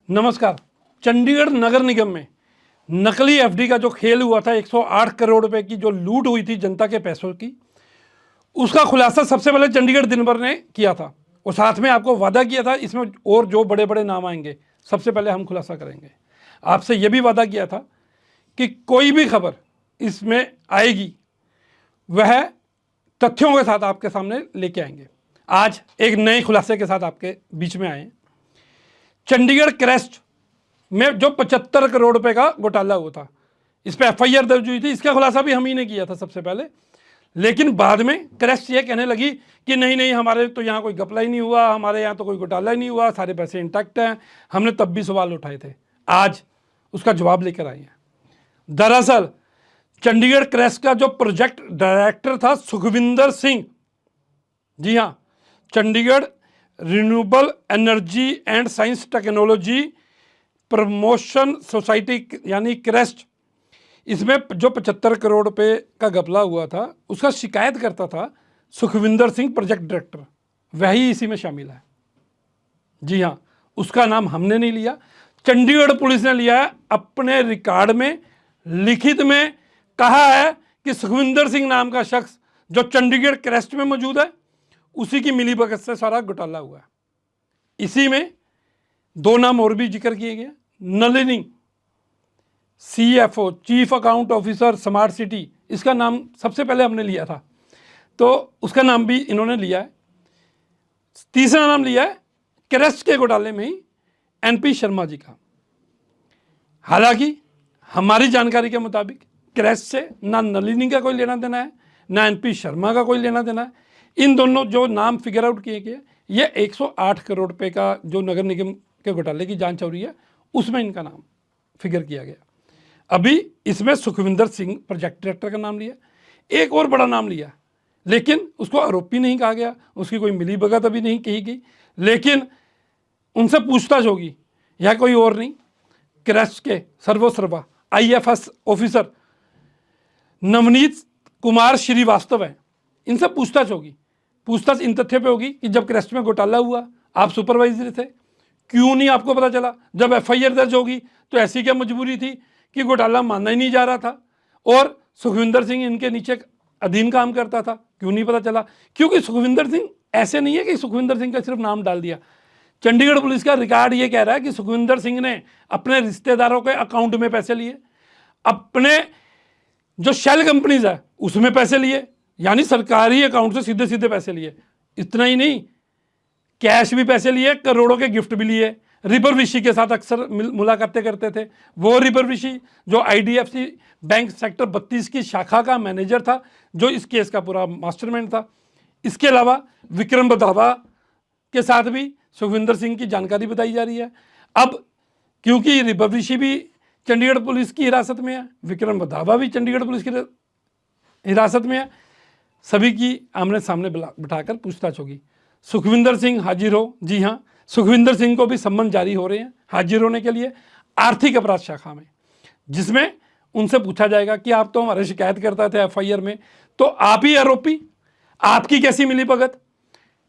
नमस्कार। चंडीगढ़ नगर निगम में नकली एफडी का जो खेल हुआ था, 108 करोड़ रुपए की जो लूट हुई थी जनता के पैसों की, उसका खुलासा सबसे पहले चंडीगढ़ दिन भर ने किया था और साथ में आपको वादा किया था इसमें और जो बड़े बड़े नाम आएंगे सबसे पहले हम खुलासा करेंगे। आपसे यह भी वादा किया था कि कोई भी खबर इसमें आएगी वह तथ्यों के साथ आपके सामने लेके आएंगे। आज एक नए खुलासे के साथ आपके बीच में आए। चंडीगढ़ क्रेस्ट में जो 75 करोड़ रुपए का घोटाला हुआ था, इस पर एफआईआर दर्ज हुई थी। इसका खुलासा भी हम ही ने किया था सबसे पहले, लेकिन बाद में क्रेस्ट ये कहने लगी कि नहीं नहीं, हमारे तो यहाँ कोई घपला ही नहीं हुआ, हमारे यहाँ तो कोई घोटाला ही नहीं हुआ, सारे पैसे इंटैक्ट हैं। हमने तब भी सवाल उठाए थे, आज उसका जवाब लेकर आए हैं। दरअसल चंडीगढ़ क्रेस्ट का जो प्रोजेक्ट डायरेक्टर था सुखविंदर सिंह, जी हाँ, Chandigarh renewable energy and science technology promotion society यानी क्रेस्ट, इसमें जो 75 करोड़ रुपए का घपला हुआ था उसका शिकायत करता था सुखविंदर सिंह प्रोजेक्ट डायरेक्टर, वही इसी में शामिल है। जी हाँ, उसका नाम हमने नहीं लिया, चंडीगढ़ पुलिस ने लिया है। अपने रिकॉर्ड में लिखित में कहा है कि सुखविंदर सिंह नाम का शख्स जो चंडीगढ़ क्रेस्ट में मौजूद है, उसी की मिलीभगत से सारा घोटाला हुआ है। इसी में दो नाम और भी जिक्र किए गए। Nalini CFO, chief account officer smart city, इसका नाम सबसे पहले हमने लिया था, तो उसका नाम भी इन्होंने लिया है। तीसरा नाम लिया है क्रेस्ट के घोटाले में ही NP शर्मा जी का। हालांकि हमारी जानकारी के मुताबिक क्रेस्ट से ना नलिनी का कोई लेना देना है, ना NP शर्मा का कोई लेना देना है। इन दोनों जो नाम फिगर आउट किए गए, ये 108 करोड़ रुपए का जो नगर निगम के घोटाले की जांच हो रही है उसमें इनका नाम फिगर किया गया। अभी इसमें सुखविंदर सिंह प्रोजेक्ट डायरेक्टर का नाम लिया, एक और बड़ा नाम लिया, लेकिन उसको आरोपी नहीं कहा गया, उसकी कोई मिलीभगत अभी नहीं कही गई, लेकिन उनसे पूछताछ होगी। यह कोई और नहीं, क्रेस्ट के सर्वोसर्वा IFS ऑफिसर नवनीत कुमार श्रीवास्तव है। इनसे पूछताछ होगी। पूछताछ इन तथ्य पे होगी कि जब क्रेस्ट में घोटाला हुआ आप सुपरवाइजर थे, क्यों नहीं आपको पता चला? जब FIR दर्ज होगी तो ऐसी क्या मजबूरी थी कि घोटाला मानना ही नहीं जा रहा था और सुखविंदर सिंह इनके नीचे अधीन काम करता था, क्यों नहीं पता चला? क्योंकि सुखविंदर सिंह ऐसे नहीं है कि सुखविंदर सिंह का सिर्फ नाम डाल दिया। चंडीगढ़ पुलिस का रिकॉर्ड ये कह रहा है कि सुखविंदर सिंह ने अपने रिश्तेदारों के अकाउंट में पैसे लिए, अपने जो शेल कंपनीज है उसमें पैसे लिए, यानी सरकारी अकाउंट से सीधे सीधे पैसे लिए। इतना ही नहीं, कैश भी पैसे लिए, करोड़ों के गिफ्ट भी लिए। रिपर ऋषि के साथ अक्सर मुलाकातें करते थे। वो रिपर ऋषि जो IDFC बैंक सेक्टर 32 की शाखा का मैनेजर था, जो इस केस का पूरा मास्टरमाइंड था। इसके अलावा विक्रम बधावा के साथ भी सुखविंदर सिंह की जानकारी बताई जा रही है। अब क्योंकि रिपर ऋषि भी चंडीगढ़ पुलिस की हिरासत में है, विक्रम बधावा भी चंडीगढ़ पुलिस की हिरासत में है, सभी की आमने सामने बिठाकर पूछताछ होगी। सुखविंदर सिंह हाजिर हो, जी हाँ, सुखविंदर सिंह को भी सम्मन जारी हो रहे हैं हाजिर होने के लिए आर्थिक अपराध शाखा में, जिसमें उनसे पूछा जाएगा कि आप तो हमारे शिकायत करता थे FIR में, तो आप ही आरोपी, आपकी कैसी मिलीभगत?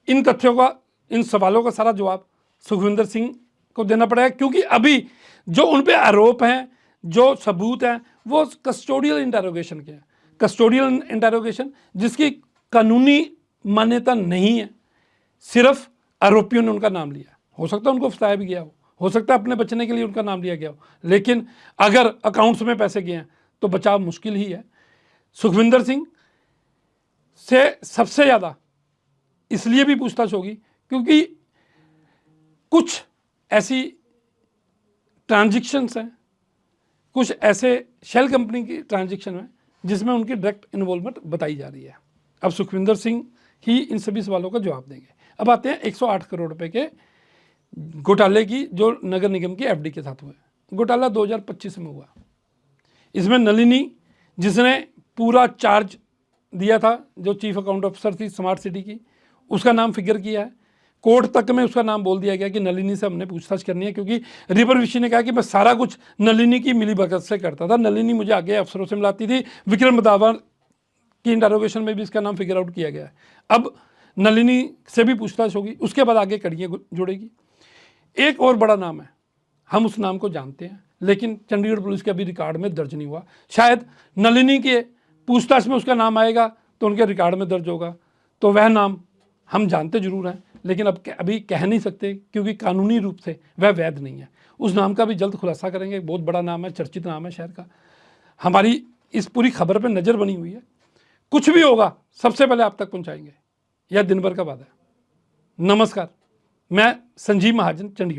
इन तथ्यों का, इन सवालों का सारा जवाब सुखविंदर सिंह को देना पड़ेगा, क्योंकि अभी जो उन पे आरोप हैं, जो सबूत हैं, वो कस्टोडियल इंटेरोगेशन के हैं। कस्टोडियल इंटेरोगेशन जिसकी कानूनी मान्यता नहीं है, सिर्फ आरोपियों ने उनका नाम लिया। हो सकता है उनको फंसाया भी गया हो सकता है अपने बचने के लिए उनका नाम लिया गया हो, लेकिन अगर अकाउंट्स में पैसे गए हैं तो बचाव मुश्किल ही है। सुखविंदर सिंह से सबसे ज़्यादा इसलिए भी पूछताछ होगी क्योंकि कुछ ऐसी ट्रांजैक्शंस हैं, कुछ ऐसे शेल कंपनी की ट्रांजैक्शन है जिसमें उनकी डायरेक्ट इन्वॉल्वमेंट बताई जा रही है। अब सुखविंदर सिंह ही इन सभी सवालों का जवाब देंगे। अब आते हैं 108 करोड़ रुपए के घोटाले की जो नगर निगम की FD के साथ हुआ है। घोटाला 2025 में हुआ। इसमें नलिनी, जिसने पूरा चार्ज दिया था, जो चीफ अकाउंट ऑफिसर थी स्मार्ट सिटी की, उसका नाम फिगर किया है। कोर्ट तक में उसका नाम बोल दिया गया कि नलिनी से हमने पूछताछ करनी है, क्योंकि रिपर ऋषि ने कहा कि मैं सारा कुछ नलिनी की मिलीभगत से करता था, नलिनी मुझे आगे अफसरों से मिलाती थी। विक्रम बधावा की इंटरोगेशन में भी इसका नाम फिगर आउट किया गया है। अब नलिनी से भी पूछताछ होगी, उसके बाद आगे कड़ियाँ जुड़ेगी। एक और बड़ा नाम है, हम उस नाम को जानते हैं, लेकिन चंडीगढ़ पुलिस के अभी रिकॉर्ड में दर्ज नहीं हुआ। शायद नलिनी के पूछताछ में उसका नाम आएगा तो उनके रिकॉर्ड में दर्ज होगा, तो वह नाम हम जानते जरूर हैं, लेकिन अब अभी कह नहीं सकते क्योंकि कानूनी रूप से वह वैध नहीं है। उस नाम का भी जल्द खुलासा करेंगे। बहुत बड़ा नाम है, चर्चित नाम है शहर का। हमारी इस पूरी खबर पर नज़र बनी हुई है। कुछ भी होगा सबसे पहले आप तक पहुंचाएंगे, यह दिन भर का वादा है। नमस्कार, मैं संजीव महाजन, चंडीगढ़।